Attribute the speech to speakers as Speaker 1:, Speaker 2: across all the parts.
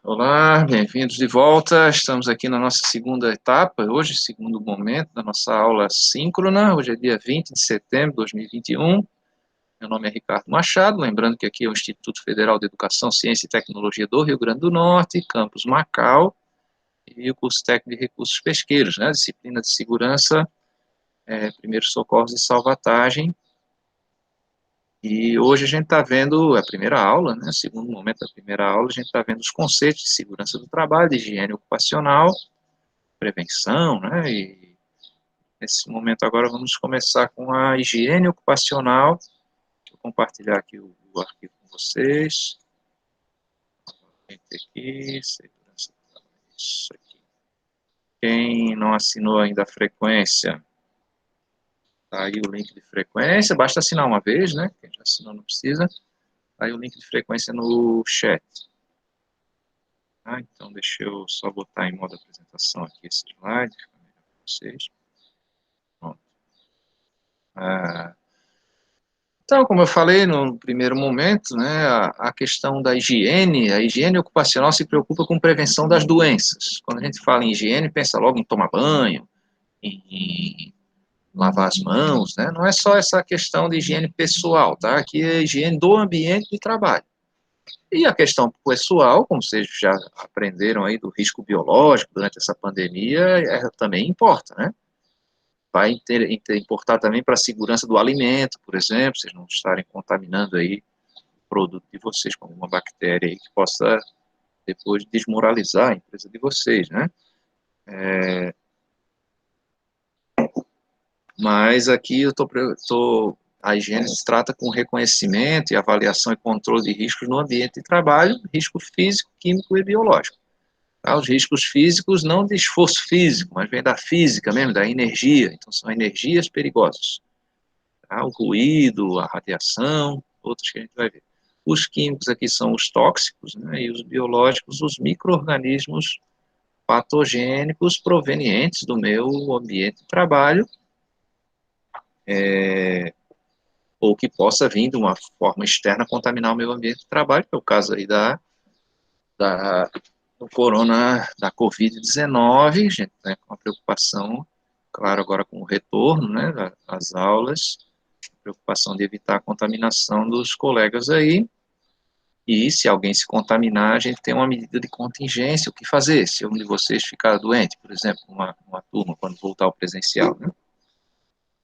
Speaker 1: Olá, bem-vindos de volta. Estamos aqui na nossa segunda etapa, hoje, segundo momento da nossa aula síncrona. Hoje é dia 20 de setembro de 2021. Meu nome é Ricardo Machado, lembrando que aqui é o Instituto Federal de Educação, Ciência e Tecnologia do Rio Grande do Norte, campus Macau, e o curso técnico de recursos pesqueiros, né? Disciplina de segurança, primeiros socorros e salvatagem. E hoje a gente está vendo a primeira aula, né, o segundo momento da primeira aula, a gente está vendo os conceitos de segurança do trabalho, de higiene ocupacional, prevenção, né, e nesse momento agora vamos começar com a higiene ocupacional. Vou compartilhar aqui o arquivo com vocês. Aqui, segurança do trabalho, isso aqui. Quem não assinou ainda a frequência, tá aí o link de frequência, basta assinar uma vez, né, quem já assinou não precisa. Aí o link de frequência no chat. Então, deixa eu só botar em modo apresentação aqui esse slide, para vocês. Pronto. Então, como eu falei no primeiro momento, né, a questão da higiene, a higiene ocupacional se preocupa com prevenção das doenças. Quando a gente fala em higiene, pensa logo em tomar banho, em lavar as mãos, né? Não é só essa questão de higiene pessoal, tá? Aqui é higiene do ambiente de trabalho. E a questão pessoal, como vocês já aprenderam aí do risco biológico durante essa pandemia, também importa, né? Vai importar também para a segurança do alimento, por exemplo, vocês não estarem contaminando aí o produto de vocês com alguma bactéria aí que possa depois desmoralizar a empresa de vocês, né? Mas aqui a higiene se trata com reconhecimento e avaliação e controle de riscos no ambiente de trabalho, risco físico, químico e biológico. Os riscos físicos não de esforço físico, mas vem da física mesmo, da energia. Então, são energias perigosas. O ruído, a radiação, outros que a gente vai ver. Os químicos aqui são os tóxicos, né, e os biológicos, os micro-organismos patogênicos provenientes do meu ambiente de trabalho, ou que possa vir de uma forma externa contaminar o meu ambiente de trabalho, que é o caso aí do corona, da Covid-19, a gente tem uma preocupação, claro, agora com o retorno, né, das aulas, preocupação de evitar a contaminação dos colegas aí, e se alguém se contaminar, a gente tem uma medida de contingência, o que fazer, se um de vocês ficar doente, por exemplo, uma turma, quando voltar ao presencial, né?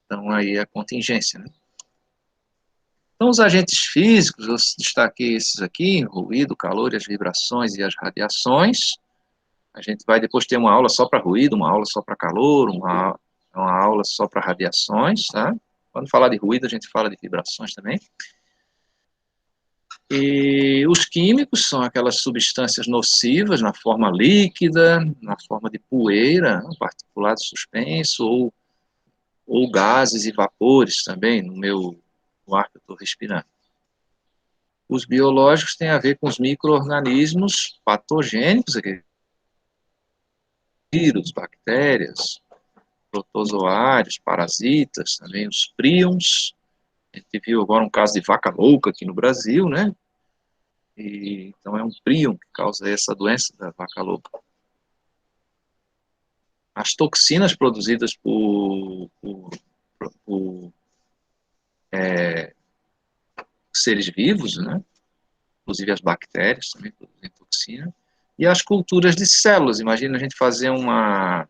Speaker 1: Então, aí é a contingência, né? Então, os agentes físicos, eu destaquei esses aqui, o ruído, o calor, as vibrações e as radiações. A gente vai depois ter uma aula só para ruído, uma aula só para calor, uma aula só para radiações, tá? Quando falar de ruído, a gente fala de vibrações também. E os químicos são aquelas substâncias nocivas na forma líquida, na forma de poeira, particulado suspenso, ou gases e vapores também, no ar que eu estou respirando. Os biológicos têm a ver com os micro-organismos patogênicos, vírus, bactérias, protozoários, parasitas, também os príons. A gente viu agora um caso de vaca louca aqui no Brasil, né? Então é um príon que causa essa doença da vaca louca. As toxinas produzidas por seres vivos, né? Inclusive as bactérias também produzem toxina. E as culturas de células. Imagina a gente fazer uma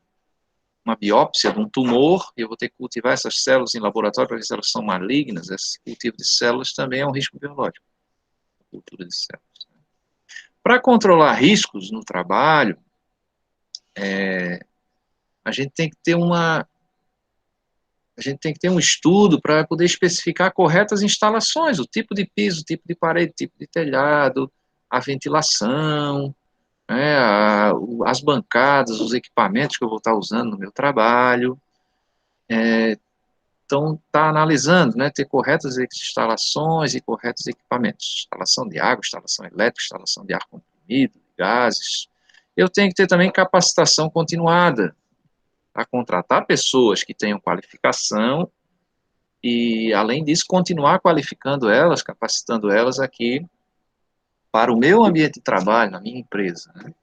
Speaker 1: biópsia de um tumor, e eu vou ter que cultivar essas células em laboratório para ver se elas são malignas. Esse cultivo de células também é um risco biológico. Cultura de células. Para controlar riscos no trabalho, a gente tem que ter um estudo para poder especificar corretas instalações, o tipo de piso, o tipo de parede, o tipo de telhado, a ventilação, né, as bancadas, os equipamentos que eu vou estar usando no meu trabalho. Então, está analisando, né, ter corretas instalações e corretos equipamentos. Instalação de água, instalação elétrica, instalação de ar comprimido, de gases. Eu tenho que ter também capacitação continuada, a contratar pessoas que tenham qualificação e, além disso, continuar qualificando elas, capacitando elas aqui para o meu ambiente de trabalho, na minha empresa, né?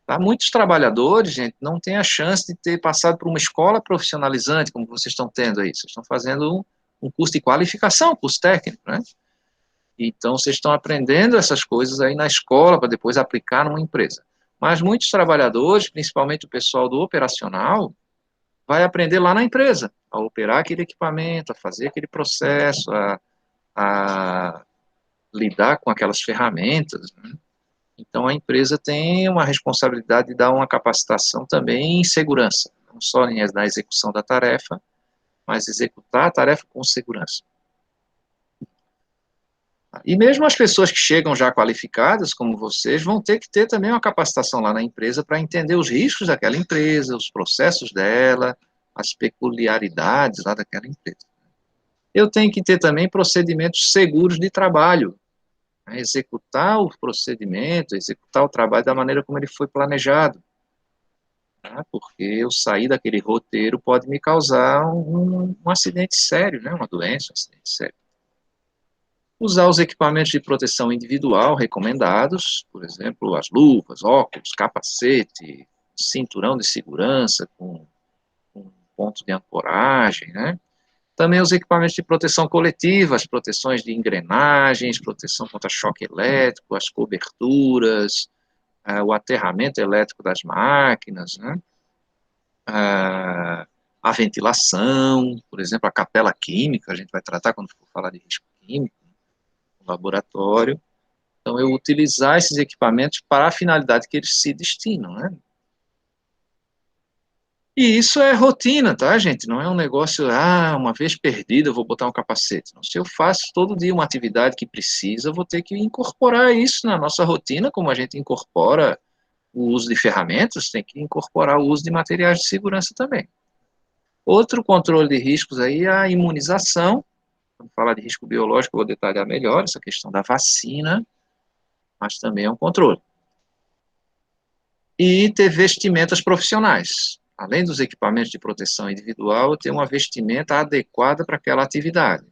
Speaker 1: Tá? Muitos trabalhadores, gente, não têm a chance de ter passado por uma escola profissionalizante, como vocês estão tendo aí. Vocês estão fazendo um curso de qualificação, um curso técnico, né? Então, vocês estão aprendendo essas coisas aí na escola para depois aplicar numa empresa. Mas muitos trabalhadores, principalmente o pessoal do operacional, vai aprender lá na empresa, a operar aquele equipamento, a fazer aquele processo, a lidar com aquelas ferramentas, né? Então, a empresa tem uma responsabilidade de dar uma capacitação também em segurança, não só na execução da tarefa, mas executar a tarefa com segurança. E mesmo as pessoas que chegam já qualificadas, como vocês, vão ter que ter também uma capacitação lá na empresa para entender os riscos daquela empresa, os processos dela, as peculiaridades lá daquela empresa. Eu tenho que ter também procedimentos seguros de trabalho, né? Executar o procedimento, executar o trabalho da maneira como ele foi planejado, né? Porque eu sair daquele roteiro pode me causar um acidente sério, né? Uma doença, um acidente sério. Usar os equipamentos de proteção individual recomendados, por exemplo, as luvas, óculos, capacete, cinturão de segurança com ponto de ancoragem, né? Também os equipamentos de proteção coletiva, as proteções de engrenagens, proteção contra choque elétrico, as coberturas, o aterramento elétrico das máquinas, né? A ventilação, por exemplo, a capela química, a gente vai tratar quando for falar de risco químico, no laboratório. Então, eu utilizar esses equipamentos para a finalidade que eles se destinam, né? E isso é rotina, tá, gente? Não é um negócio, uma vez perdido eu vou botar um capacete. Não, se eu faço todo dia uma atividade que precisa, eu vou ter que incorporar isso na nossa rotina, como a gente incorpora o uso de ferramentas, tem que incorporar o uso de materiais de segurança também. Outro controle de riscos aí é a imunização. Quando falar de risco biológico, eu vou detalhar melhor essa questão da vacina, mas também é um controle. E ter vestimentas profissionais. Além dos equipamentos de proteção individual, eu tenho uma vestimenta adequada para aquela atividade.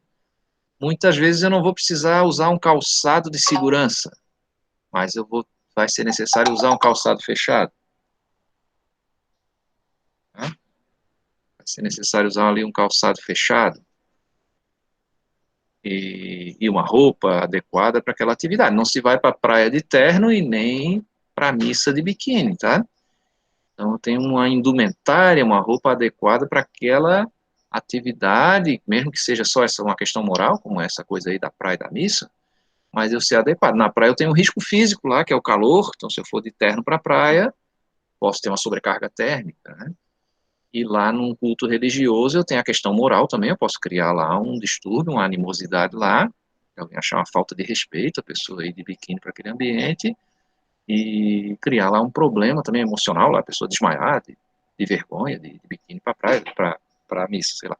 Speaker 1: Muitas vezes eu não vou precisar usar um calçado de segurança, mas vai ser necessário usar um calçado fechado. Né? Vai ser necessário usar ali um calçado fechado e uma roupa adequada para aquela atividade. Não se vai para a praia de terno e nem para a missa de biquíni, tá? Então, eu tenho uma indumentária, uma roupa adequada para aquela atividade, mesmo que seja só uma questão moral, como essa coisa aí da praia e da missa, mas eu ser adequado. Na praia eu tenho um risco físico lá, que é o calor, então se eu for de terno para a praia, posso ter uma sobrecarga térmica, né? E lá num culto religioso eu tenho a questão moral também, eu posso criar lá um distúrbio, uma animosidade lá, alguém achar uma falta de respeito, a pessoa ir de biquíni para aquele ambiente, e criar lá um problema também emocional, lá, a pessoa desmaiar de vergonha, de biquíni para praia, para missa, sei lá.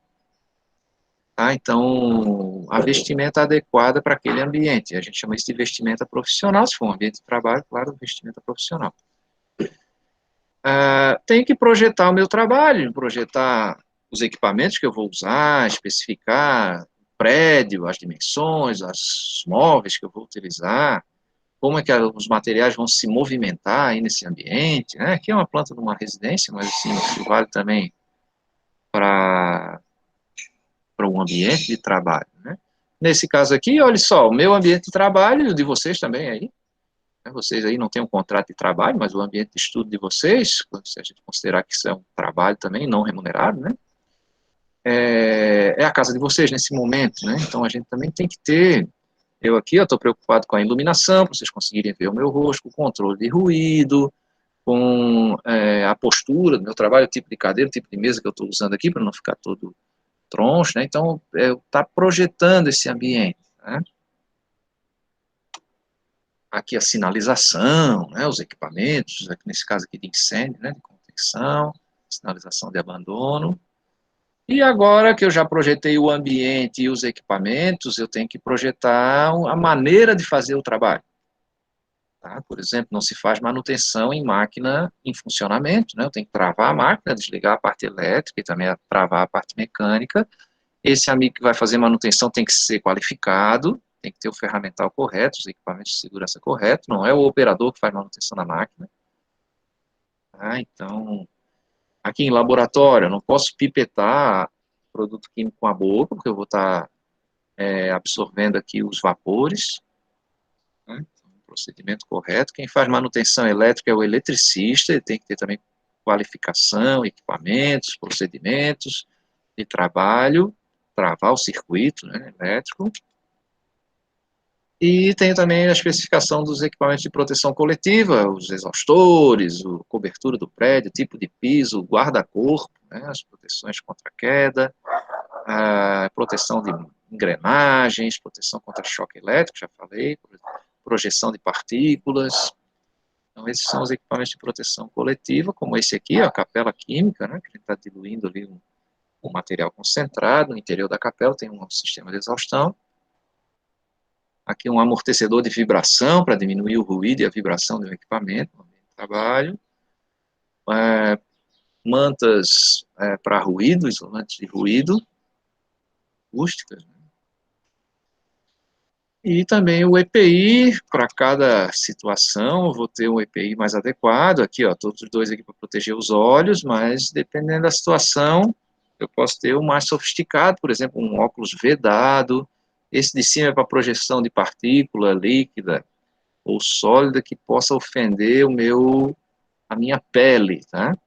Speaker 1: Então, a vestimenta adequada para aquele ambiente, a gente chama isso de vestimenta profissional, se for um ambiente de trabalho, claro, vestimenta profissional. Tenho que projetar o meu trabalho, projetar os equipamentos que eu vou usar, especificar o prédio, as dimensões, os móveis que eu vou utilizar, como é que os materiais vão se movimentar aí nesse ambiente, né? Aqui é uma planta de uma residência, mas assim, isso vale também para um ambiente de trabalho, né? Nesse caso aqui, olha só, o meu ambiente de trabalho e o de vocês também aí, né? Vocês aí não têm um contrato de trabalho, mas o ambiente de estudo de vocês, se a gente considerar que isso é um trabalho também não remunerado, né? É a casa de vocês nesse momento, né? Então a gente também tem que ter. Eu aqui estou preocupado com a iluminação, para vocês conseguirem ver o meu rosto, com o controle de ruído, com a postura do meu trabalho, o tipo de cadeira, o tipo de mesa que eu estou usando aqui, para não ficar todo troncho, né? Então, está projetando esse ambiente, né? Aqui a sinalização, né? Os equipamentos, aqui nesse caso aqui de incêndio, né? De contenção, sinalização de abandono. E agora que eu já projetei o ambiente e os equipamentos, eu tenho que projetar a maneira de fazer o trabalho. Tá? Por exemplo, não se faz manutenção em máquina em funcionamento, né? Eu tenho que travar a máquina, desligar a parte elétrica e também travar a parte mecânica. Esse amigo que vai fazer manutenção tem que ser qualificado, tem que ter o ferramental correto, os equipamentos de segurança corretos, não é o operador que faz manutenção da máquina. Tá? Então, aqui em laboratório, eu não posso pipetar produto químico com a boca, porque eu vou estar absorvendo aqui os vapores, né? Procedimento correto. Quem faz manutenção elétrica é o eletricista, ele tem que ter também qualificação, equipamentos, procedimentos de trabalho, travar o circuito, né, elétrico. E tem também a especificação dos equipamentos de proteção coletiva, os exaustores, a cobertura do prédio, tipo de piso, guarda-corpo, né, as proteções contra queda, a proteção de engrenagens, proteção contra choque elétrico, já falei, projeção de partículas. Então, esses são os equipamentos de proteção coletiva, como esse aqui, a capela química, né, que a gente está diluindo ali um material concentrado. No interior da capela tem um sistema de exaustão. Aqui um amortecedor de vibração para diminuir o ruído e a vibração do equipamento no ambiente de trabalho. Mantas para ruído, isolantes de ruído, acústicas. E também o EPI, para cada situação, eu vou ter um EPI mais adequado. Aqui, ó, todos os dois aqui para proteger os olhos, mas dependendo da situação, eu posso ter um mais sofisticado, por exemplo, um óculos vedado. Esse de cima é para projeção de partícula líquida ou sólida que possa ofender a minha pele, tá?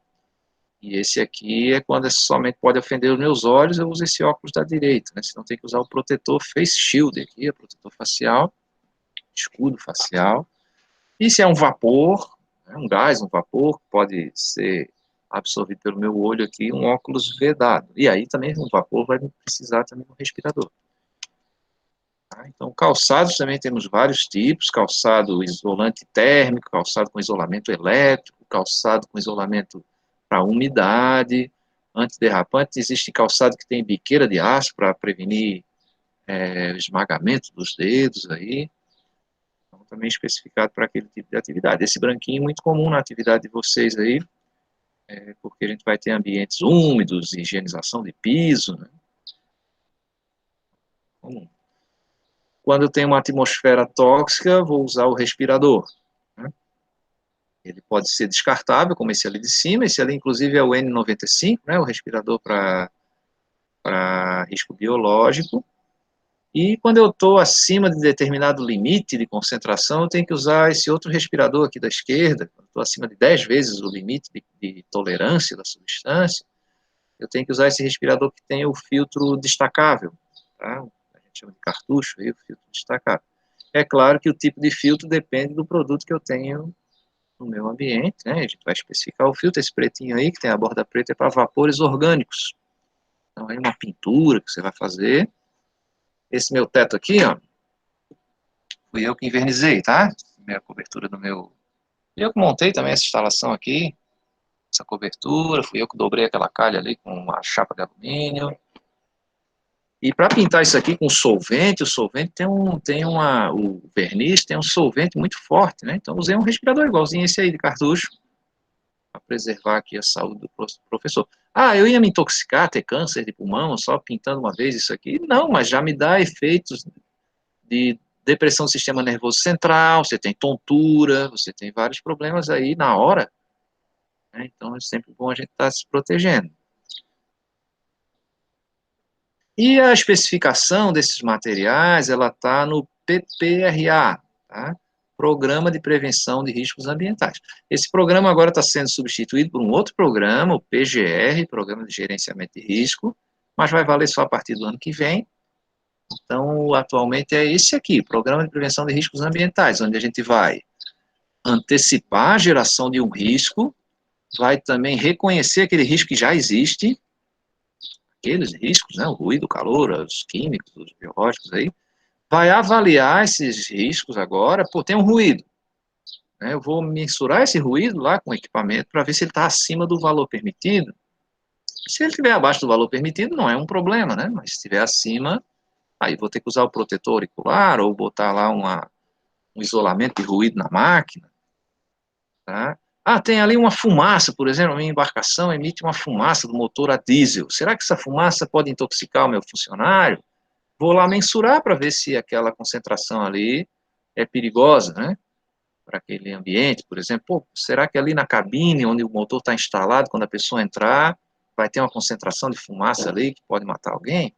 Speaker 1: E esse aqui é quando somente pode ofender os meus olhos, eu uso esse óculos da direita, né? Senão tem que usar o protetor face shield aqui, o protetor facial, escudo facial. E se é um vapor, né, um gás, um vapor, pode ser absorvido pelo meu olho aqui, um óculos vedado. E aí também um vapor vai precisar também um respirador. Então, calçados também temos vários tipos, calçado isolante térmico, calçado com isolamento elétrico, calçado com isolamento para umidade, antiderrapante. Existe calçado que tem biqueira de aço para prevenir o esmagamento dos dedos aí. Então, também especificado para aquele tipo de atividade. Esse branquinho é muito comum na atividade de vocês aí, porque a gente vai ter ambientes úmidos, higienização de piso, né? Comum. Quando eu tenho uma atmosfera tóxica, vou usar o respirador, né? Ele pode ser descartável, como esse ali de cima. Esse ali, inclusive, é o N95, né, o respirador para risco biológico. E quando eu estou acima de determinado limite de concentração, eu tenho que usar esse outro respirador aqui da esquerda. Quando estou acima de 10 vezes o limite de tolerância da substância, eu tenho que usar esse respirador que tem o filtro destacável, tá? A gente chama de cartucho, aí, o filtro destacável. É claro que o tipo de filtro depende do produto que eu tenho no meu ambiente, né? A gente vai especificar o filtro. Esse pretinho aí, que tem a borda preta, é para vapores orgânicos. Então, aí uma pintura que você vai fazer. Esse meu teto aqui, ó, fui eu que invernizei, tá? Minha cobertura do meu... Eu que montei também essa instalação aqui, essa cobertura, fui eu que dobrei aquela calha ali com uma chapa de alumínio. E para pintar isso aqui com solvente, o solvente o verniz tem um solvente muito forte, né? Então usei um respirador igualzinho esse aí de cartucho, para preservar aqui a saúde do professor. Ah, eu ia me intoxicar, ter câncer de pulmão, só pintando uma vez isso aqui? Não, mas já me dá efeitos de depressão do sistema nervoso central, você tem tontura, você tem vários problemas aí na hora, né? Então é sempre bom a gente estar se protegendo. E a especificação desses materiais, ela está no PPRA, tá? Programa de Prevenção de Riscos Ambientais. Esse programa agora está sendo substituído por um outro programa, o PGR, Programa de Gerenciamento de Risco, mas vai valer só a partir do ano que vem. Então, atualmente é esse aqui, Programa de Prevenção de Riscos Ambientais, onde a gente vai antecipar a geração de um risco, vai também reconhecer aquele risco que já existe, aqueles riscos, né, o ruído, o calor, os químicos, os biológicos aí, vai avaliar esses riscos agora, tem um ruído, né, eu vou mensurar esse ruído lá com o equipamento para ver se ele está acima do valor permitido. Se ele estiver abaixo do valor permitido, não é um problema, né, mas se estiver acima, aí vou ter que usar o protetor auricular ou botar lá um isolamento de ruído na máquina, tá? Ah, tem ali uma fumaça, por exemplo, a minha embarcação emite uma fumaça do motor a diesel. Será que essa fumaça pode intoxicar o meu funcionário? vou lá mensurar para ver se aquela concentração ali é perigosa, né? Para aquele ambiente, por exemplo, pô, será que ali na cabine, onde o motor está instalado, quando a pessoa entrar, vai ter uma concentração de fumaça ali que pode matar alguém?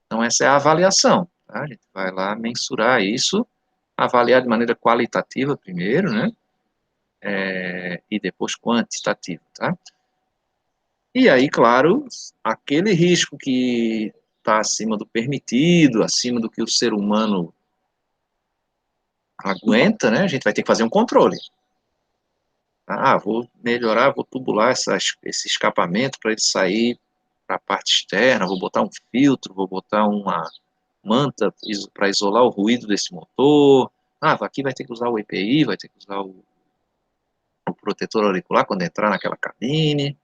Speaker 1: Então, essa é a avaliação, tá? A gente vai lá mensurar isso, avaliar de maneira qualitativa primeiro, né? E depois quantitativa, tá? E aí, claro, aquele risco que está acima do permitido, acima do que o ser humano aguenta, né? A gente vai ter que fazer um controle. Vou melhorar, vou tubular esse escapamento para ele sair para a parte externa, vou botar um filtro, vou botar uma manta para isolar o ruído desse motor. Aqui vai ter que usar o EPI, vai ter que usar o protetor auricular quando entrar naquela cabine.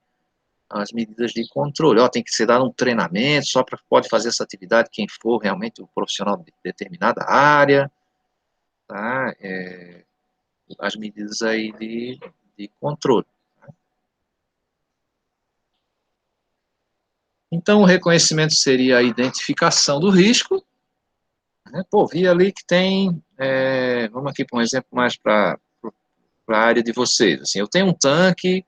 Speaker 1: As medidas de controle. Tem que ser dado um treinamento, só pode fazer essa atividade quem for realmente um profissional de determinada área. Tá? As medidas aí de controle. Então, o reconhecimento seria a identificação do risco. Né? Pô, vi ali que tem, vamos aqui para um exemplo mais para a área de vocês. Assim, eu tenho um tanque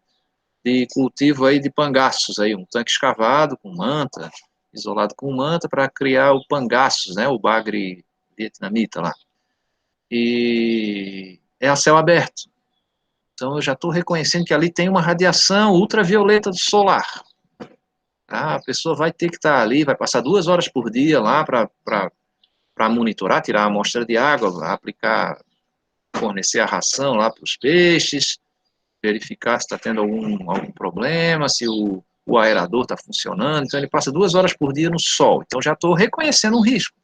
Speaker 1: de cultivo aí de pangaços, aí, um tanque escavado com manta, isolado com manta para criar o pangaços, né, o bagre vietnamita lá. E é a céu aberto. Então eu já estou reconhecendo que ali tem uma radiação ultravioleta do solar. A pessoa vai ter que estar ali, vai passar 2 horas por dia lá para monitorar, tirar a amostra de água, aplicar, fornecer a ração lá para os peixes, verificar se está tendo algum problema, se o aerador está funcionando. Então ele passa 2 horas por dia no sol. Então já estou reconhecendo um risco.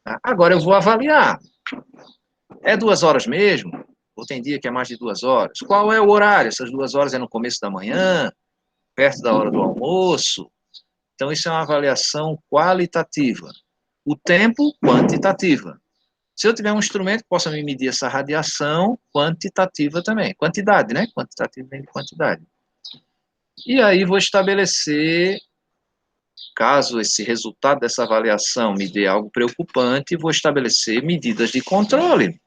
Speaker 1: Tá? Agora eu vou avaliar. É 2 horas mesmo? Ou tem dia que é mais de 2 horas? Qual é o horário? Essas 2 horas é no começo da manhã, perto da hora do almoço? Então, isso é uma avaliação qualitativa. O tempo, quantitativa. Se eu tiver um instrumento que possa me medir essa radiação, quantitativa também. Quantidade, né? Quantitativa vem de quantidade. E aí vou estabelecer, caso esse resultado dessa avaliação me dê algo preocupante, vou estabelecer medidas de controle.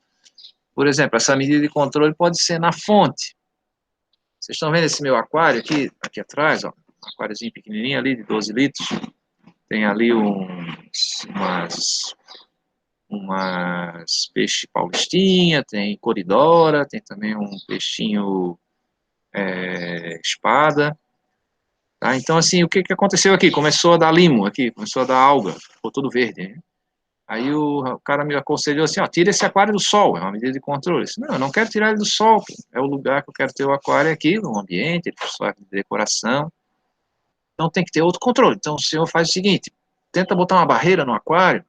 Speaker 1: Por exemplo, essa medida de controle pode ser na fonte. Vocês estão vendo esse meu aquário aqui atrás, ó, um aquáriozinho pequenininho ali de 12 litros. Tem ali umas peixe paulistinha, tem coridora, tem também um peixinho espada. Tá? Então, assim, o que aconteceu aqui? Começou a dar limo aqui, começou a dar alga, ficou tudo verde. Né? Aí o cara me aconselhou assim, tira esse aquário do sol, é uma medida de controle. Eu disse, não, eu não quero tirar ele do sol, é o lugar que eu quero ter o aquário aqui, no ambiente, ele só de decoração. Então tem que ter outro controle. Então o senhor faz o seguinte, tenta botar uma barreira no aquário,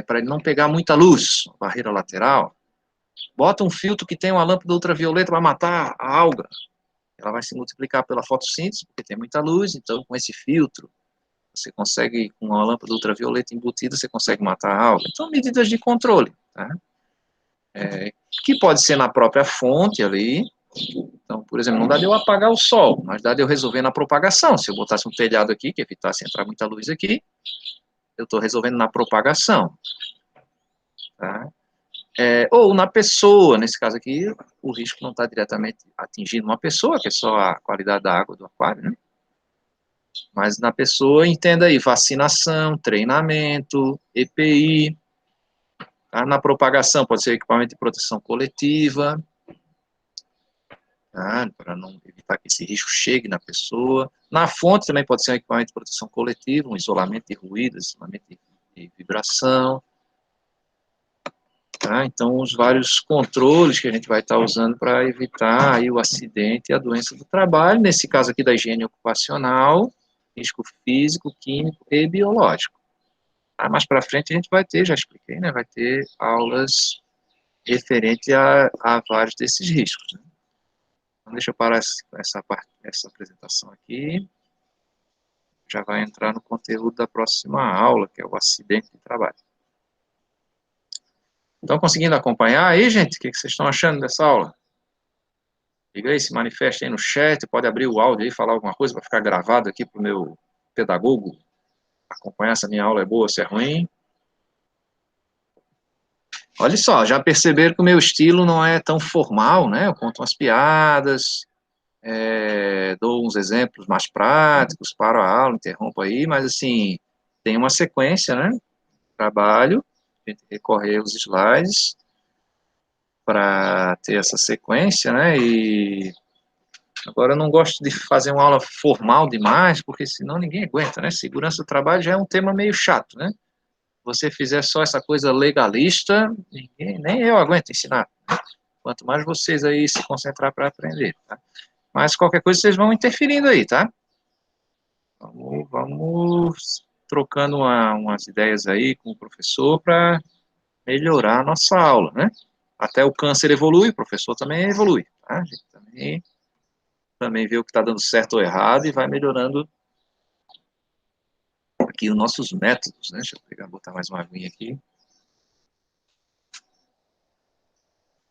Speaker 1: para ele não pegar muita luz, barreira lateral. Bota um filtro que tem uma lâmpada ultravioleta para matar a alga. Ela vai se multiplicar pela fotossíntese, porque tem muita luz, então com esse filtro, você consegue, com uma lâmpada ultravioleta embutida, você consegue matar a alga. Então, medidas de controle, tá? Que pode ser na própria fonte ali. Então, por exemplo, não dá de eu apagar o sol, mas dá de eu resolver na propagação. Se eu botasse um telhado aqui, que evitasse entrar muita luz aqui, eu estou resolvendo na propagação. Tá? Ou na pessoa, nesse caso aqui, o risco não está diretamente atingindo uma pessoa, que é só a qualidade da água do aquário, né? Mas na pessoa, entenda aí, vacinação, treinamento, EPI, tá? Na propagação pode ser equipamento de proteção coletiva, tá? Para não evitar que esse risco chegue na pessoa. Na fonte também pode ser um equipamento de proteção coletiva, um isolamento de ruído, isolamento de vibração. Tá? Então, os vários controles que a gente vai estar usando para evitar aí o acidente e a doença do trabalho, nesse caso aqui da higiene ocupacional, risco físico, químico e biológico. Tá? Mais para frente a gente vai ter, já expliquei, né? Vai ter aulas referente a vários desses riscos. Né? Então, deixa eu parar essa apresentação aqui. Já vai entrar no conteúdo da próxima aula, que é o acidente de trabalho. Estão conseguindo acompanhar aí, gente? O que vocês estão achando dessa aula? Diga aí, se manifeste aí no chat, pode abrir o áudio aí, falar alguma coisa para ficar gravado aqui para o meu pedagogo. acompanhar se a minha aula é boa ou se é ruim. Olha só, já perceberam que o meu estilo não é tão formal, né? Eu conto umas piadas, dou uns exemplos mais práticos, paro a aula, interrompo aí, mas assim, tem uma sequência, né? Trabalho, a gente recorrer aos slides para ter essa sequência, né? E agora eu não gosto de fazer uma aula formal demais, porque senão ninguém aguenta, né? Segurança do trabalho já é um tema meio chato, né? Você fizer só essa coisa legalista, ninguém, nem eu aguento ensinar. Quanto mais vocês aí se concentrar para aprender, tá? Mas qualquer coisa vocês vão interferindo aí, tá? Vamos trocando umas ideias aí com o professor para melhorar a nossa aula, né? Até o câncer evolui, o professor também evolui, tá? A gente também vê o que está dando certo ou errado e vai melhorando aqui os nossos métodos, né? Deixa eu pegar, botar mais uma aguinha aqui.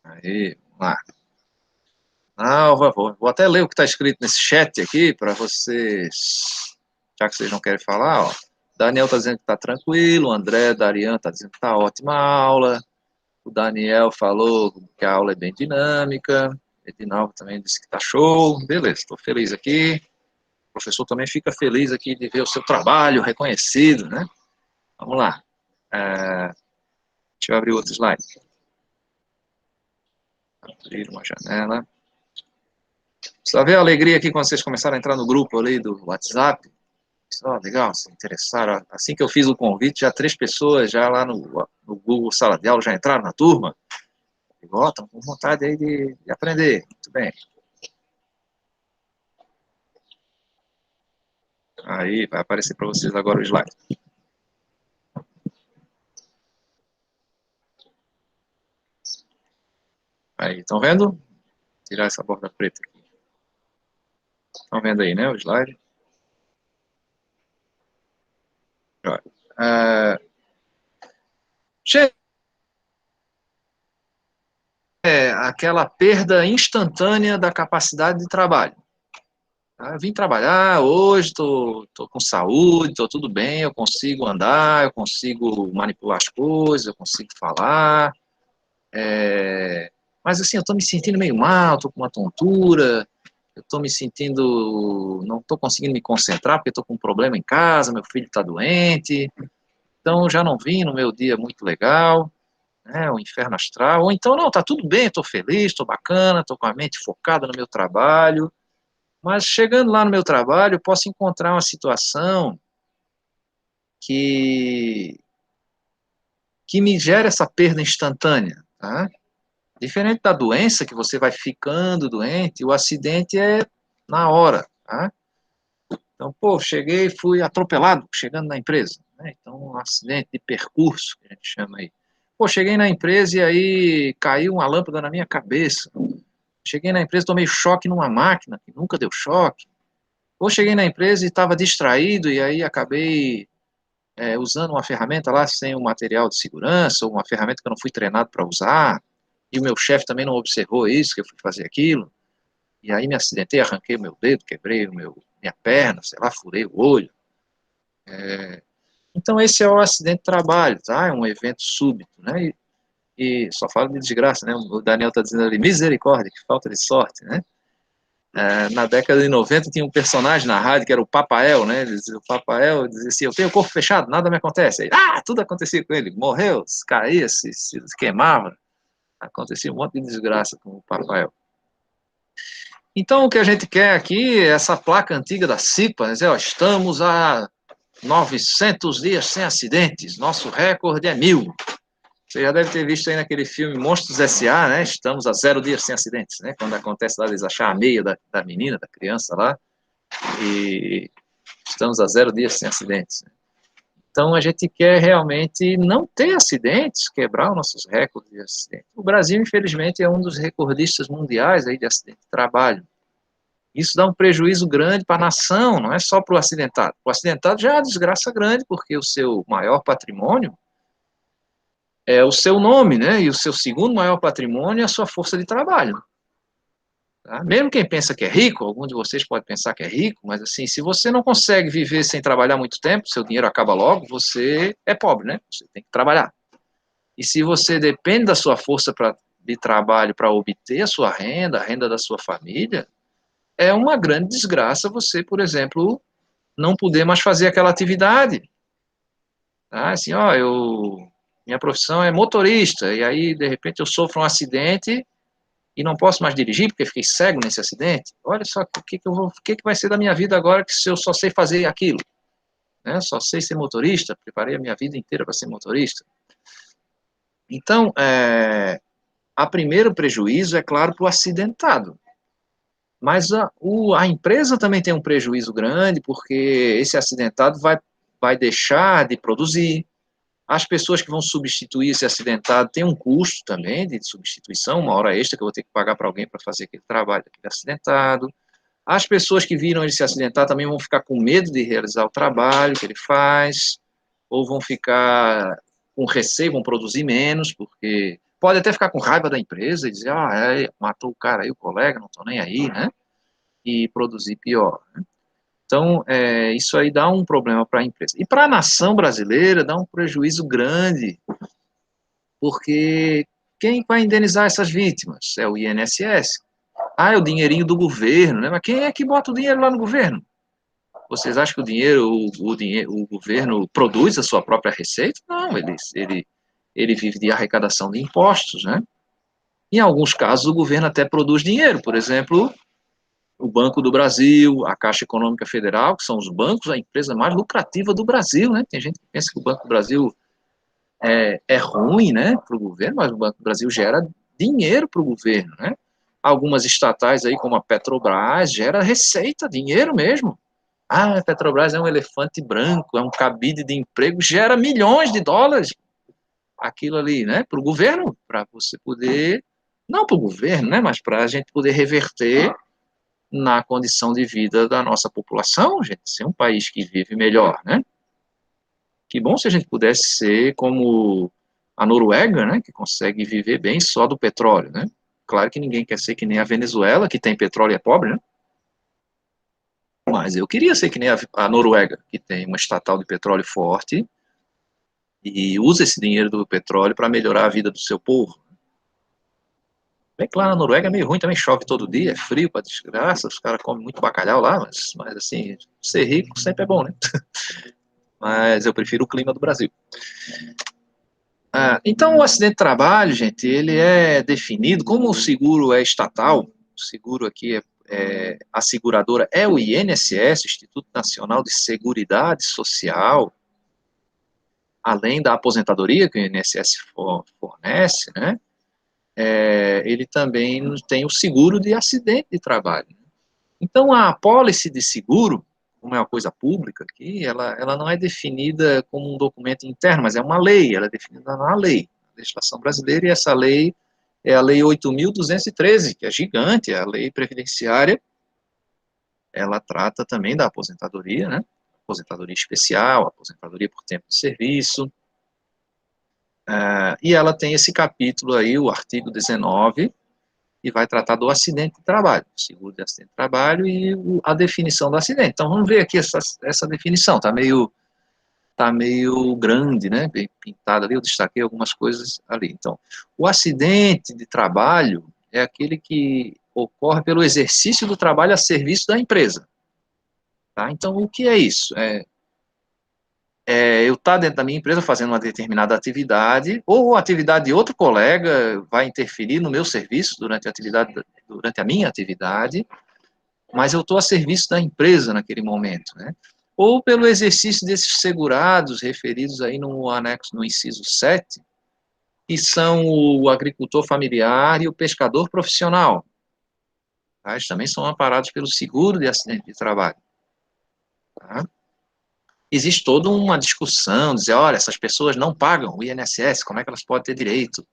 Speaker 1: Aí, vamos lá. Alva, vou até ler o que está escrito nesse chat aqui para vocês, já que vocês não querem falar, ó. Daniel está dizendo que está tranquilo, o André Darian está dizendo que está ótima aula, o Daniel falou que a aula é bem dinâmica, Edinaldo também disse que está show, beleza, estou feliz aqui, o professor também fica feliz aqui de ver o seu trabalho reconhecido, né? Vamos lá, deixa eu abrir outro slide. Abrir uma janela. Só ver a alegria aqui quando vocês começaram a entrar no grupo ali do WhatsApp. Legal, se interessaram. Assim que eu fiz o convite, já 3 pessoas já lá no Google Sala de Aula já entraram na turma. Estão com vontade aí de aprender. Muito bem. Aí, vai aparecer para vocês agora o slide. Aí, estão vendo? Vou tirar essa borda preta aqui. Estão vendo aí, né, o slide? Aquela perda instantânea da capacidade de trabalho. Eu vim trabalhar hoje, estou com saúde, estou tudo bem, eu consigo andar, eu consigo manipular as coisas, eu consigo falar, mas assim, eu estou me sentindo meio mal, estou com uma tontura, eu estou me sentindo, não estou conseguindo me concentrar porque estou com um problema em casa, meu filho está doente, então eu já não vim no meu dia muito legal, né, o inferno astral, ou então, não, está tudo bem, estou feliz, estou bacana, estou com a mente focada no meu trabalho, mas chegando lá no meu trabalho, eu posso encontrar uma situação que, que me gera essa perda instantânea, tá? Diferente da doença, que você vai ficando doente, o acidente é na hora, tá? Então, pô, cheguei, fui atropelado chegando na empresa, né? Então, um acidente de percurso, que a gente chama aí. Pô, cheguei na empresa e aí caiu uma lâmpada na minha cabeça. Cheguei na empresa, tomei choque numa máquina, que nunca deu choque. Ou cheguei na empresa e estava distraído e aí acabei usando uma ferramenta lá sem o material de segurança, ou uma ferramenta que eu não fui treinado para usar, e o meu chefe também não observou isso, que eu fui fazer aquilo, e aí me acidentei, arranquei o meu dedo, quebrei minha perna, sei lá, furei o olho. Então esse é o acidente de trabalho, tá? É um evento súbito, né? E só falo de desgraça, né? O Daniel está dizendo ali, misericórdia, que falta de sorte, né? Na década de 90 tinha um personagem na rádio que era o Papael, né? O Papael dizia assim, eu tenho o corpo fechado, nada me acontece. Aí, tudo acontecia com ele, morreu, caía, se queimava, acontecia um monte de desgraça com o Papael. Então o que a gente quer aqui é essa placa antiga da CIPA, né? Dizer, ó, estamos há 900 dias sem acidentes, nosso recorde é 1000. Você já deve ter visto aí naquele filme Monstros S.A., né? Estamos a 0 dias sem acidentes, né? Quando acontece lá, eles achar a meia da menina, da criança lá, e estamos a 0 dias sem acidentes. Então, a gente quer realmente não ter acidentes, quebrar os nossos recordes de acidentes. O Brasil, infelizmente, é um dos recordistas mundiais aí de acidente de trabalho. Isso dá um prejuízo grande para a nação, não é só para o acidentado. O acidentado já é uma desgraça grande, porque o seu maior patrimônio é o seu nome, né? E o seu segundo maior patrimônio é a sua força de trabalho. Tá? Mesmo quem pensa que é rico, algum de vocês pode pensar que é rico, mas assim, se você não consegue viver sem trabalhar muito tempo, seu dinheiro acaba logo, você é pobre, né? Você tem que trabalhar. E se você depende da sua força de trabalho para obter a sua renda, a renda da sua família, é uma grande desgraça você, por exemplo, não poder mais fazer aquela atividade. Tá? Assim, ó, minha profissão é motorista, e aí, de repente, eu sofro um acidente e não posso mais dirigir porque fiquei cego nesse acidente. Olha só o que vai ser da minha vida agora que se eu só sei fazer aquilo, né? Só sei ser motorista, preparei a minha vida inteira para ser motorista. Então, a primeiro prejuízo é claro para o acidentado, mas a empresa também tem um prejuízo grande porque esse acidentado vai deixar de produzir. As pessoas que vão substituir esse acidentado têm um custo também de substituição, uma hora extra que eu vou ter que pagar para alguém para fazer aquele trabalho daquele acidentado. As pessoas que viram ele se acidentar também vão ficar com medo de realizar o trabalho que ele faz, ou vão ficar com receio, vão produzir menos, porque pode até ficar com raiva da empresa e dizer, matou o cara aí, o colega, não estou nem aí, né? E produzir pior. Né? Então, isso aí dá um problema para a empresa. E para a nação brasileira, dá um prejuízo grande, porque quem vai indenizar essas vítimas? É o INSS. É o dinheirinho do governo, né? Mas quem é que bota o dinheiro lá no governo? Vocês acham que o governo produz a sua própria receita? Não, ele vive de arrecadação de impostos, né? Em alguns casos, o governo até produz dinheiro, por exemplo, o Banco do Brasil, a Caixa Econômica Federal, que são os bancos, a empresa mais lucrativa do Brasil, né? Tem gente que pensa que o Banco do Brasil é ruim, né, para o governo, mas o Banco do Brasil gera dinheiro para o governo, né? Algumas estatais aí, como a Petrobras, gera receita, dinheiro mesmo. A Petrobras é um elefante branco, é um cabide de emprego, gera milhões de dólares, aquilo ali, né, para o governo, para você poder, não para o governo, né, mas para a gente poder reverter na condição de vida da nossa população, gente, ser um país que vive melhor, né? Que bom se a gente pudesse ser como a Noruega, né, que consegue viver bem só do petróleo, né? Claro que ninguém quer ser que nem a Venezuela, que tem petróleo e é pobre, né? Mas eu queria ser que nem a Noruega, que tem uma estatal de petróleo forte e usa esse dinheiro do petróleo para melhorar a vida do seu povo. Bem claro, a Noruega é meio ruim, também chove todo dia, é frio para desgraça, os caras comem muito bacalhau lá, mas assim, ser rico sempre é bom, né? Mas eu prefiro o clima do Brasil. Então, o acidente de trabalho, gente, ele é definido, como o seguro é estatal, o seguro aqui a seguradora é o INSS, Instituto Nacional de Seguridade Social, além da aposentadoria que o INSS fornece, né, ele também tem o seguro de acidente de trabalho. Então, a apólice de seguro, como é uma coisa pública aqui, ela não é definida como um documento interno, mas é uma lei, ela é definida na lei, a legislação brasileira, e essa lei é a Lei 8.213, que é gigante, é a lei previdenciária, ela trata também da aposentadoria, né, aposentadoria especial, aposentadoria por tempo de serviço, e ela tem esse capítulo aí, o artigo 19, e vai tratar do acidente de trabalho, seguro de acidente de trabalho e a definição do acidente. Então, vamos ver aqui essa definição, tá meio grande, né, bem pintada ali, eu destaquei algumas coisas ali. Então, o acidente de trabalho é aquele que ocorre pelo exercício do trabalho a serviço da empresa. Tá? Então, o que é isso? Eu estar dentro da minha empresa fazendo uma determinada atividade, ou a atividade de outro colega vai interferir no meu serviço durante a minha atividade, mas eu estou a serviço da empresa naquele momento, né? Ou pelo exercício desses segurados referidos aí no anexo, no inciso 7, que são o agricultor familiar e o pescador profissional. Tá? Eles também são amparados pelo seguro de acidente de trabalho. Tá? Existe toda uma discussão, dizer, olha, essas pessoas não pagam o INSS, como é que elas podem ter direito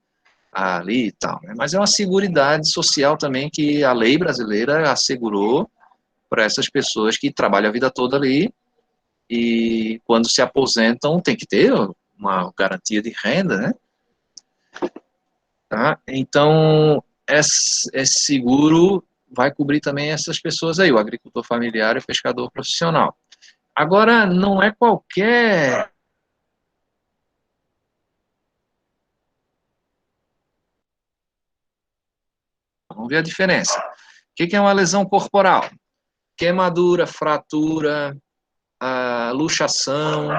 Speaker 1: ali e tal, né? Mas é uma seguridade social também que a lei brasileira assegurou para essas pessoas que trabalham a vida toda ali e quando se aposentam tem que ter uma garantia de renda, né? Tá? Então, esse seguro vai cobrir também essas pessoas aí, o agricultor familiar e o pescador profissional. Agora, não é qualquer... Vamos ver a diferença. O que é uma lesão corporal? Queimadura, fratura, luxação,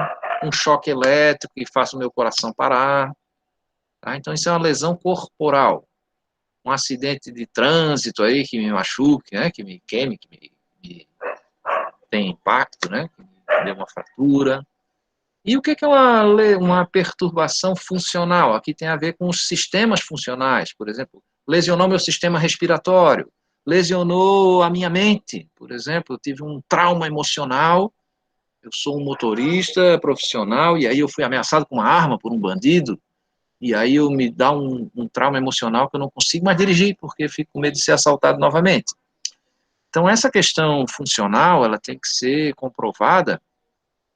Speaker 1: um choque elétrico que faça o meu coração parar. Tá? Então, isso é uma lesão corporal. Um acidente de trânsito aí que me machuque, né? Que me queime, me tem impacto, né? Que me dê uma fratura. E o que é uma perturbação funcional? Aqui tem a ver com os sistemas funcionais, por exemplo, lesionou meu sistema respiratório, lesionou a minha mente, por exemplo, eu tive um trauma emocional, eu sou um motorista profissional, e aí eu fui ameaçado com uma arma por um bandido, e aí eu me dá um trauma emocional que eu não consigo mais dirigir, porque eu fico com medo de ser assaltado novamente. Então, essa questão funcional, ela tem que ser comprovada.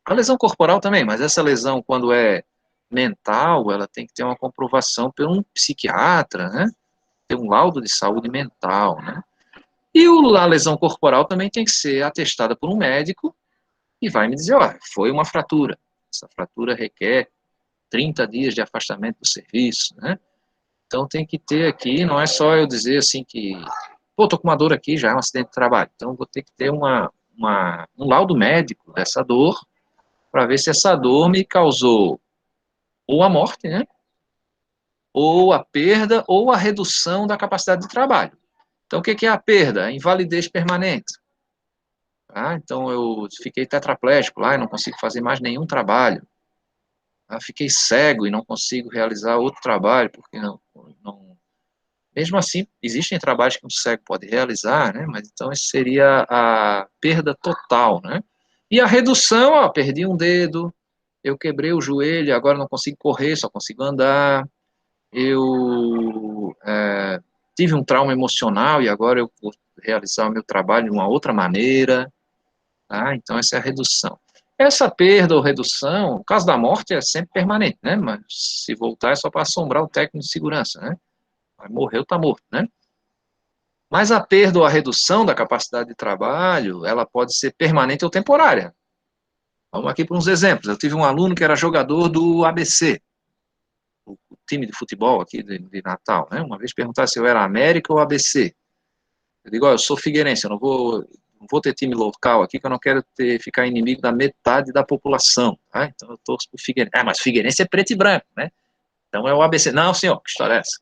Speaker 1: A lesão corporal também, mas essa lesão, quando é mental, ela tem que ter uma comprovação por um psiquiatra, né? Ter um laudo de saúde mental, né? E a lesão corporal também tem que ser atestada por um médico e vai me dizer, ó, foi uma fratura. Essa fratura requer 30 dias de afastamento do serviço, né? Então tem que ter aqui, não é só eu dizer assim que, pô, tô com uma dor aqui, já é um acidente de trabalho. Então vou ter que ter um laudo médico dessa dor, para ver se essa dor me causou ou a morte, né? Ou a perda, ou a redução da capacidade de trabalho. Então, o que é a perda? A invalidez permanente. Tá? Então, eu fiquei tetraplégico lá e não consigo fazer mais nenhum trabalho. Tá? Fiquei cego e não consigo realizar outro trabalho, porque não... Mesmo assim, existem trabalhos que um cego pode realizar, né? Mas então, esse seria a perda total, né? E a redução, ó, perdi um dedo, eu quebrei o joelho, agora não consigo correr, só consigo andar. Eu tive um trauma emocional e agora eu vou realizar o meu trabalho de uma outra maneira. Tá? Então, essa é a redução. Essa perda ou redução, o caso da morte é sempre permanente, né? Mas se voltar é só para assombrar o técnico de segurança, né? Vai morrer, está morto, né? Mas a perda ou a redução da capacidade de trabalho, ela pode ser permanente ou temporária. Vamos aqui para uns exemplos. Eu tive um aluno que era jogador do ABC, o time de futebol aqui de Natal, né? Uma vez perguntaram se eu era América ou ABC. Eu digo, ó, eu sou figueirense, eu não vou ter time local aqui, que eu não quero ficar inimigo da metade da população, tá? Então eu torço pro Figueirense. Ah, mas Figueirense é preto e branco, né? Então é o ABC. Não, senhor, que história é essa?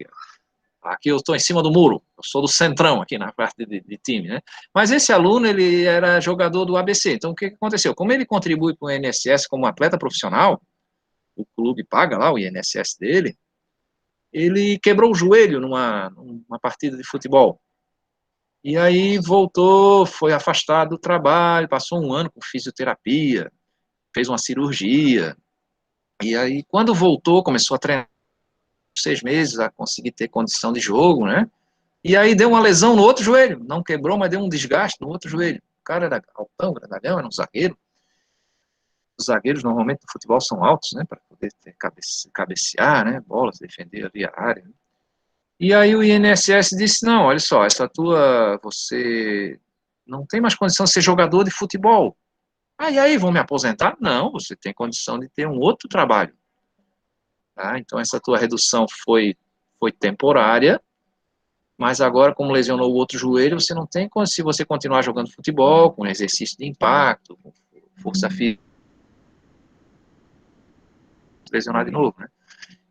Speaker 1: Aqui eu estou em cima do muro, eu sou do centrão aqui na parte de time, né? Mas esse aluno, ele era jogador do ABC, então o que aconteceu? Como ele contribui para o INSS como atleta profissional, o clube paga lá o INSS dele, ele quebrou o joelho numa partida de futebol. E aí voltou, foi afastado do trabalho, passou um ano com fisioterapia, fez uma cirurgia. E aí, quando voltou, começou a treinar 6 meses, a conseguir ter condição de jogo, né? E aí deu uma lesão no outro joelho. Não quebrou, mas deu um desgaste no outro joelho. O cara era altão, grandalhão, era um zagueiro. Os zagueiros normalmente no futebol são altos, né? Para poder cabecear, né? Bolas, defender ali a área. E aí o INSS disse, não, olha só, você não tem mais condição de ser jogador de futebol. Ah, e aí, vão me aposentar? Não, você tem condição de ter um outro trabalho. Tá? Então, essa tua redução foi temporária, mas agora, como lesionou o outro joelho, você não tem, se você continuar jogando futebol, com exercício de impacto, com força física, lesionar de novo, né?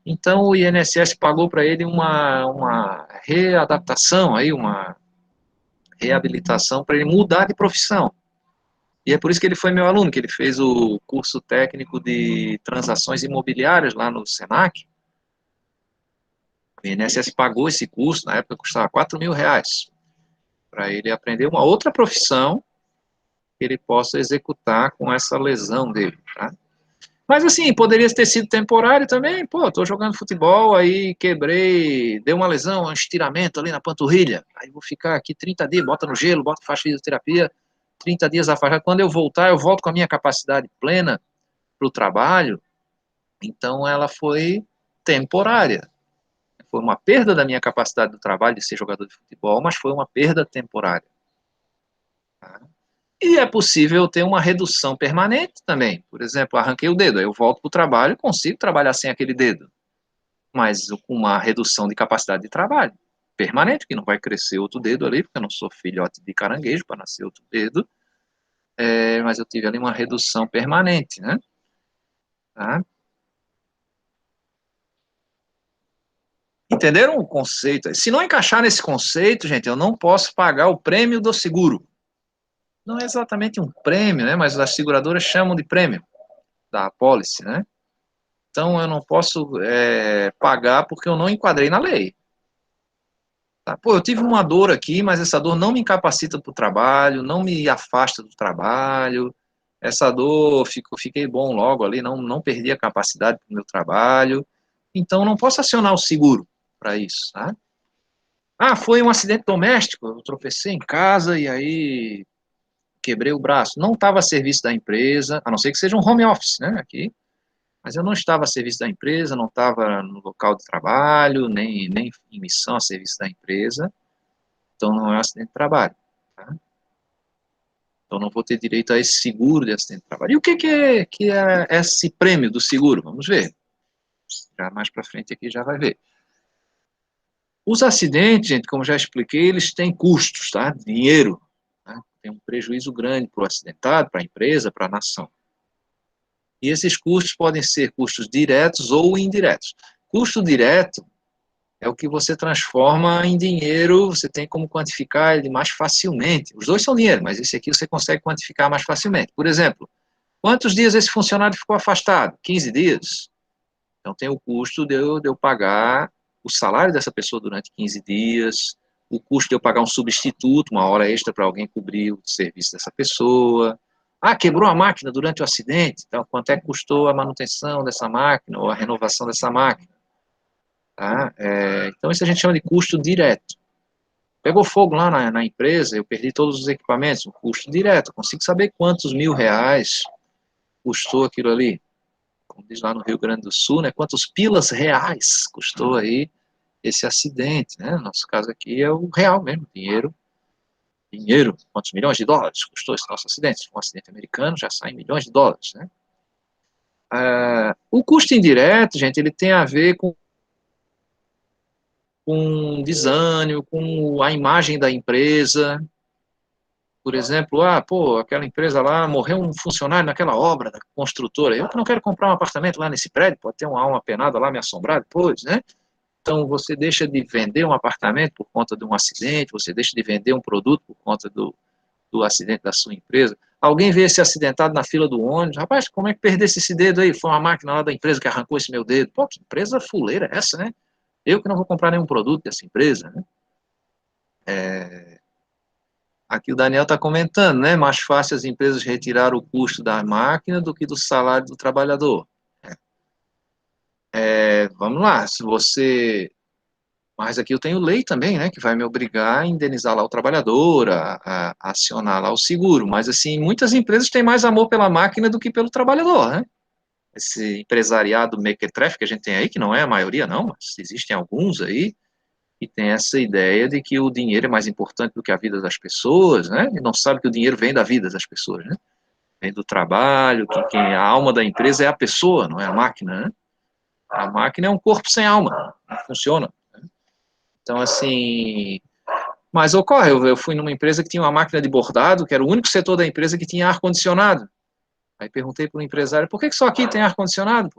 Speaker 1: Então, o INSS pagou para ele uma readaptação, aí, uma reabilitação para ele mudar de profissão. E é por isso que ele foi meu aluno, que ele fez o curso técnico de transações imobiliárias lá no Senac. O INSS pagou esse curso, na época custava R$ 4.000, para ele aprender uma outra profissão que ele possa executar com essa lesão dele, tá? Mas assim, poderia ter sido temporário também, pô, tô jogando futebol, aí quebrei, deu uma lesão, um estiramento ali na panturrilha, aí vou ficar aqui 30 dias, bota no gelo, faz fisioterapia, 30 dias afastado, quando eu voltar, eu volto com a minha capacidade plena para o trabalho, então ela foi temporária, foi uma perda da minha capacidade do trabalho de ser jogador de futebol, mas foi uma perda temporária. Tá? E é possível ter uma redução permanente também. Por exemplo, arranquei o dedo, aí eu volto para o trabalho e consigo trabalhar sem aquele dedo, mas com uma redução de capacidade de trabalho permanente, que não vai crescer outro dedo ali, porque eu não sou filhote de caranguejo para nascer outro dedo, mas eu tive ali uma redução permanente, né? Tá? Entenderam o conceito? Se não encaixar nesse conceito, gente, eu não posso pagar o prêmio do seguro. Não é exatamente um prêmio, né? Mas as seguradoras chamam de prêmio da apólice, né? Então eu não posso pagar porque eu não enquadrei na lei. Tá? Pô, eu tive uma dor aqui, mas essa dor não me incapacita para o trabalho, não me afasta do trabalho. Essa dor, fiquei bom logo ali, não perdi a capacidade para o meu trabalho. Então, não posso acionar o seguro para isso, tá? Ah, foi um acidente doméstico, eu tropecei em casa e aí quebrei o braço. Não estava a serviço da empresa, a não ser que seja um home office, né, aqui. Mas eu não estava a serviço da empresa, não estava no local de trabalho, nem em missão a serviço da empresa. Então, não é um acidente de trabalho, tá? Então, não vou ter direito a esse seguro de acidente de trabalho. E o que é esse prêmio do seguro? Vamos ver. Já mais para frente aqui já vai ver. Os acidentes, gente, como já expliquei, eles têm custos, tá? Dinheiro. Tá? Tem um prejuízo grande para o acidentado, para a empresa, para a nação. E esses custos podem ser custos diretos ou indiretos. Custo direto é o que você transforma em dinheiro, você tem como quantificar ele mais facilmente. Os dois são dinheiro, mas esse aqui você consegue quantificar mais facilmente. Por exemplo, quantos dias esse funcionário ficou afastado? 15 dias. Então, tem o custo de eu pagar o salário dessa pessoa durante 15 dias, o custo de eu pagar um substituto, uma hora extra para alguém cobrir o serviço dessa pessoa. Ah, quebrou a máquina durante o acidente, então quanto é que custou a manutenção dessa máquina ou a renovação dessa máquina? Tá? Então, isso a gente chama de custo direto. Pegou fogo lá na empresa, eu perdi todos os equipamentos, um custo direto. Eu consigo saber quantos R$ 1.000 custou aquilo ali. Como diz lá no Rio Grande do Sul, né? Quantos pilas reais custou aí esse acidente, né? No nosso caso aqui é o real mesmo, dinheiro, quantos milhões de dólares custou esse nosso acidente? Um acidente americano já sai em milhões de dólares, né? O custo indireto, gente, ele tem a ver com desânimo, com a imagem da empresa. Por exemplo, pô, aquela empresa lá, morreu um funcionário naquela obra da construtora, eu que não quero comprar um apartamento lá nesse prédio, pode ter uma alma penada lá me assombrar depois, né? Então, você deixa de vender um apartamento por conta de um acidente, você deixa de vender um produto por conta do acidente da sua empresa. Alguém vê esse acidentado na fila do ônibus, rapaz, como é que perdesse esse dedo aí? Foi uma máquina lá da empresa que arrancou esse meu dedo. Pô, que empresa fuleira é essa, né? Eu que não vou comprar nenhum produto dessa empresa, né? Aqui o Daniel está comentando, né? Mais fácil as empresas retirar o custo da máquina do que do salário do trabalhador. Vamos lá, se você. Mas aqui eu tenho lei também, né? Que vai me obrigar a indenizar lá o trabalhador, a acionar lá o seguro. Mas, assim, muitas empresas têm mais amor pela máquina do que pelo trabalhador, né? Esse empresariado mequetrefe que a gente tem aí, que não é a maioria, não, mas existem alguns aí, e tem essa ideia de que o dinheiro é mais importante do que a vida das pessoas, né? E não sabe que o dinheiro vem da vida das pessoas, né? Vem do trabalho, que a alma da empresa é a pessoa, não é a máquina, né? A máquina é um corpo sem alma, não funciona. Né? Então, assim, mas ocorre, eu fui numa empresa que tinha uma máquina de bordado, que era o único setor da empresa que tinha ar-condicionado. Aí perguntei para o empresário, por que só aqui tem ar-condicionado?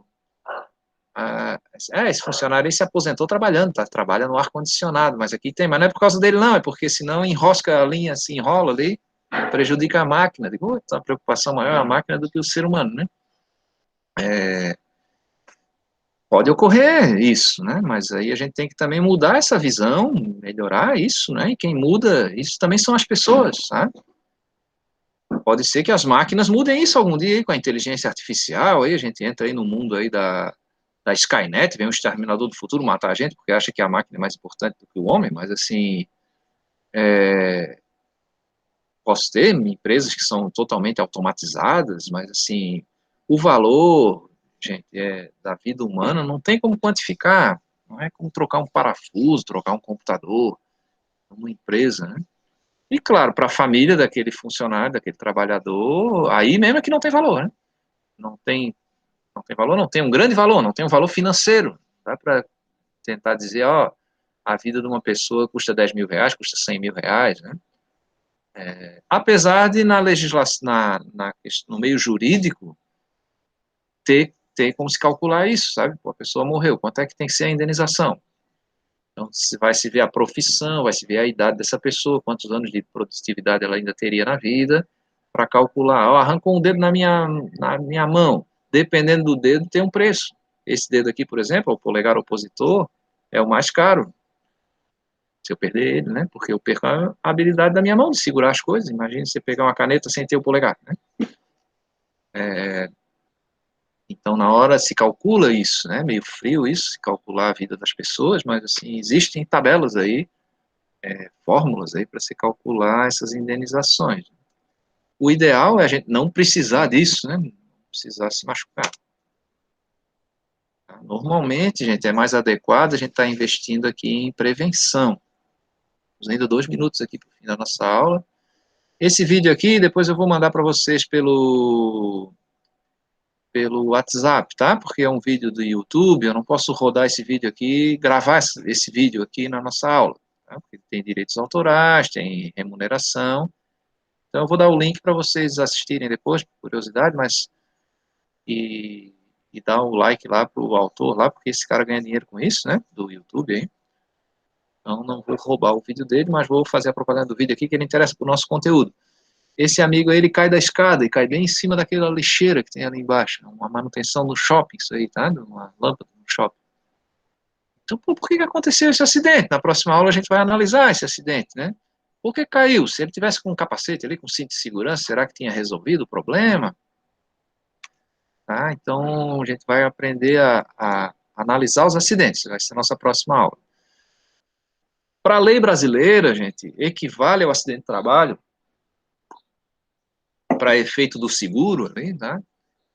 Speaker 1: Esse funcionário aí se aposentou trabalhando, tá? Trabalha no ar-condicionado, mas aqui tem, mas não é por causa dele não, é porque senão enrosca a linha, se enrola ali, prejudica a máquina. Digo, então a preocupação maior é a máquina do que o ser humano, né? Pode ocorrer isso, né? Mas aí a gente tem que também mudar essa visão, melhorar isso, né? E quem muda isso também são as pessoas, sabe? Pode ser que as máquinas mudem isso algum dia aí, com a inteligência artificial, aí a gente entra aí no mundo aí da Skynet, vem um exterminador do futuro matar a gente, porque acha que a máquina é mais importante do que o homem, mas assim, posso ter empresas que são totalmente automatizadas, mas assim, o valor, gente, da vida humana não tem como quantificar. não é como trocar um parafuso, trocar um computador, uma empresa, né? E claro, para a família daquele funcionário, daquele trabalhador, aí mesmo é que não tem valor, né? Não tem, não tem valor, não tem um grande valor, não tem um valor financeiro. Dá para tentar dizer, ó, a vida de uma pessoa custa 10 mil reais, custa 100 mil reais, né? Apesar de na legislação, no meio jurídico, ter como se calcular isso, sabe? Pô, a pessoa morreu, quanto é que tem que ser a indenização? Então, vai se ver a profissão, vai se ver a idade dessa pessoa, quantos anos de produtividade ela ainda teria na vida, para calcular. Ó, arrancou um dedo na minha mão. Dependendo do dedo, tem um preço. Esse dedo aqui, por exemplo, o polegar opositor, é o mais caro. Se eu perder ele, né? Porque eu perco a habilidade da minha mão de segurar as coisas. Imagine você pegar uma caneta sem ter o polegar, né? Então, na hora se calcula isso, né? Meio frio isso, se calcular a vida das pessoas, mas assim, existem tabelas aí, fórmulas aí para se calcular essas indenizações. O ideal é a gente não precisar disso, né? Não precisar se machucar. Tá? Normalmente, gente, é mais adequado a gente estar investindo aqui em prevenção. Temos ainda 2 minutos aqui para o fim da nossa aula. Esse vídeo aqui, depois eu vou mandar para vocês pelo WhatsApp, tá? Porque é um vídeo do YouTube, eu não posso rodar esse vídeo aqui, gravar esse vídeo aqui na nossa aula, tá? Porque tem direitos autorais, tem remuneração. Então eu vou dar o link para vocês assistirem depois, por curiosidade, mas e, e dar o like lá pro autor lá, porque esse cara ganha dinheiro com isso, né? Do YouTube aí. Então não vou roubar o vídeo dele, mas vou fazer a propaganda do vídeo aqui que ele interessa pro nosso conteúdo. Esse amigo aí, ele cai da escada e cai bem em cima daquela lixeira que tem ali embaixo. Uma manutenção no shopping, isso aí, tá? Uma lâmpada no shopping. Então, por que aconteceu esse acidente? Na próxima aula a gente vai analisar esse acidente, né? Por que caiu? Se ele tivesse com um capacete ali, com cinto de segurança, será que tinha resolvido o problema? Tá? Então, a gente vai aprender a analisar os acidentes. Vai ser a nossa próxima aula. Para a lei brasileira, gente, equivale ao acidente de trabalho, para efeito do seguro, ali, tá?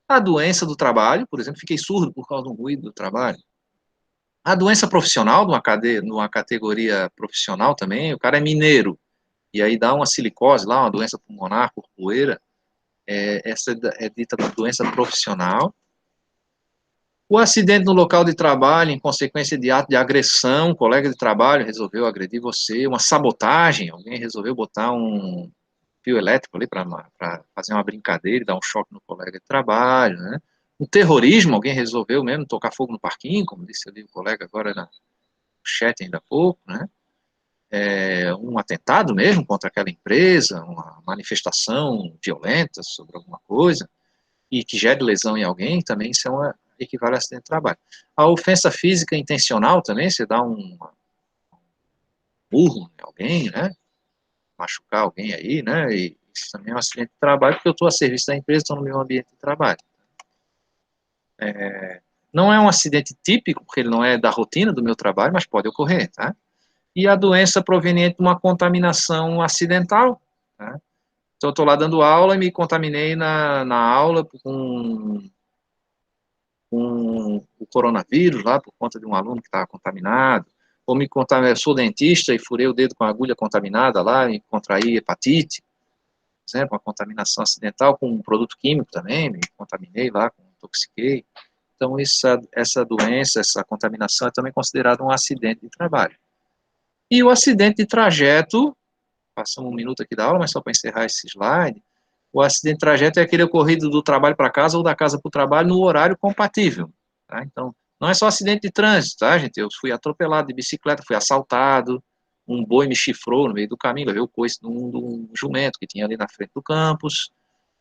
Speaker 1: A doença do trabalho, por exemplo, fiquei surdo por causa do ruído do trabalho. A doença profissional, numa categoria profissional também, o cara é mineiro, e aí dá uma silicose lá, uma doença pulmonar por poeira, essa é dita doença profissional. O acidente no local de trabalho, em consequência de ato de agressão, um colega de trabalho resolveu agredir você, uma sabotagem, alguém resolveu botar um fio elétrico ali para fazer uma brincadeira e dar um choque no colega de trabalho, né? Um terrorismo, alguém resolveu mesmo tocar fogo no parquinho, como disse ali o colega agora no chat ainda há pouco, né? Um atentado mesmo contra aquela empresa, uma manifestação violenta sobre alguma coisa, e que gere lesão em alguém, também isso equivale a acidente de trabalho. A ofensa física intencional também, você dá um burro em alguém, né? Machucar alguém aí, né? E isso também é um acidente de trabalho, porque eu estou a serviço da empresa, estou no meu ambiente de trabalho. Não é um acidente típico, porque ele não é da rotina do meu trabalho, mas pode ocorrer, tá? E a doença proveniente de uma contaminação acidental, tá? Então, eu estou lá dando aula e me contaminei na aula com o coronavírus, lá por conta de um aluno que estava contaminado, ou me contaminei, eu sou dentista e furei o dedo com a agulha contaminada lá e contraí hepatite, por exemplo, uma contaminação acidental com um produto químico também, me contaminei lá, intoxiquei. Então, essa doença, essa contaminação é também considerada um acidente de trabalho. E o acidente de trajeto, passamos um minuto aqui da aula, mas só para encerrar esse slide, o acidente de trajeto é aquele ocorrido do trabalho para casa ou da casa para o trabalho no horário compatível. Tá? Então, não é só acidente de trânsito, tá, gente? Eu fui atropelado de bicicleta, fui assaltado, um boi me chifrou no meio do caminho, levei o coice de um jumento que tinha ali na frente do campus.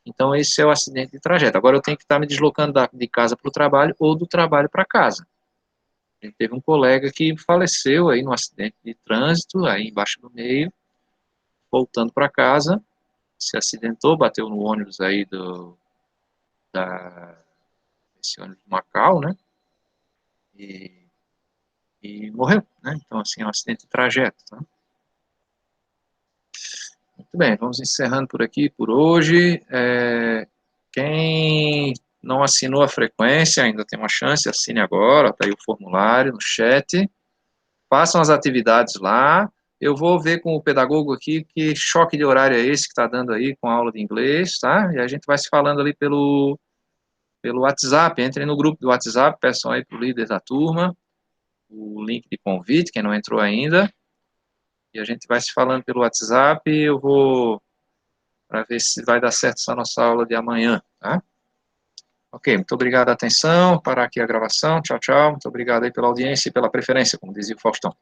Speaker 1: Então, esse é o acidente de trajeto. Agora, eu tenho que estar me deslocando de casa para o trabalho ou do trabalho para casa. A gente teve um colega que faleceu aí num acidente de trânsito, aí embaixo do meio, voltando para casa, se acidentou, bateu no ônibus aí esse ônibus de Macau, né? E, e morreu, né? Então, assim, é um acidente de trajeto, tá? Muito bem, vamos encerrando por aqui por hoje. Quem não assinou a frequência, ainda tem uma chance, assine agora, está aí o formulário no chat. Façam as atividades lá. Eu vou ver com o pedagogo aqui que choque de horário é esse que está dando aí com a aula de inglês, tá? E a gente vai se falando ali pelo WhatsApp. Entrem no grupo do WhatsApp, peçam aí para o líder da turma o link de convite, quem não entrou ainda. E a gente vai se falando pelo WhatsApp e eu vou para ver se vai dar certo essa nossa aula de amanhã, tá? Ok, muito obrigado pela atenção, parar aqui a gravação, tchau, tchau, muito obrigado aí pela audiência e pela preferência, como dizia o Faustão.